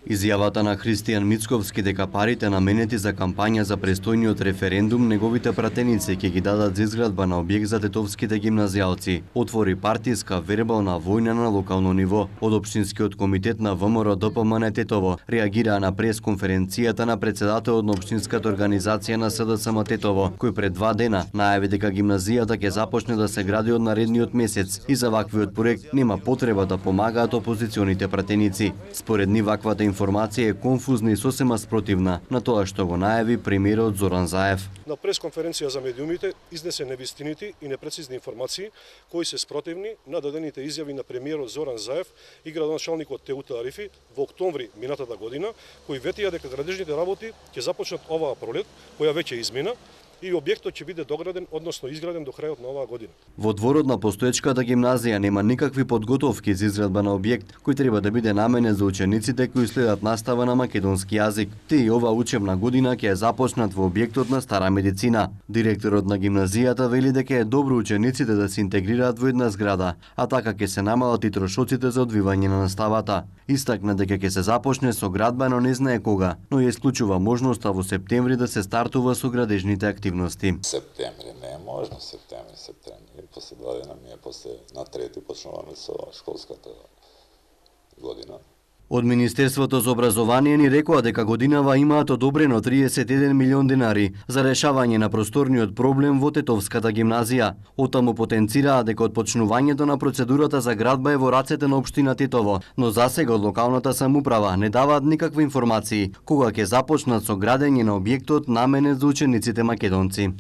Изјавата на Христијан Мицковски дека парите наменети за кампања за престојниот референдум неговите пратеници ќе ги дадат за изградба на објект за тетовските гимназијалци отвори партиска вербална војна на локално ниво. Од општинскиот комитет на ВМРО ДПМН Тетово реагираа на пресконференцијата на председателот на општинската организација на СДСМ Тетово, кој пред 2 дена најави дека гимназијата ќе започне да се гради од наредниот месец и за ваквиот проект нема потреба да помагаат опозиционите пратеници. Според нив ваквата информација е конфузна и сосема спротивна на тоа што го најави премиерот Зоран Заев. На пресконференција за медиумите изнесе невистините и непрецизни информации кои се спротивни на дадените изјави на премиерот Зоран Заев и градоначалникот Теута Арифи во октомври минатата година, кои ветија дека градежните работи ќе започнат оваа пролет, која веќе измина, и објектот ќе биде дограден, односно изграден до крајот на оваа година. Во дворот на постоечката гимназија нема никакви подготовки за изградба на објект кој треба да биде наменет за учениците кои следат настава на македонски јазик. Те и оваа учебна година ќе започнат во објектот на стара медицина. Директорот на гимназијата вели дека е добро учениците да се интегрираат во една зграда, а така ќе се намалат и трошоците за одвивање на наставата. Истакна дека ќе се започне со градба, но не знае кога, но ја исклучува можноста во септември да се стартува со градежните активности. Септември не е можно, септември. И после 2 дена ми е после на 3 почнуваме со школската година. Од Министерството за образование ни рекоа дека годинава имаат одобрено 31 милион денари за решавање на просторниот проблем во Тетовската гимназија. Оттаму потенцираа дека отпочнувањето на процедурата за градба е во рацете на општина Тетово, но засега од локалната самоуправа не даваат никакви информации кога ќе започнат со градење на објектот наменет за учениците македонци.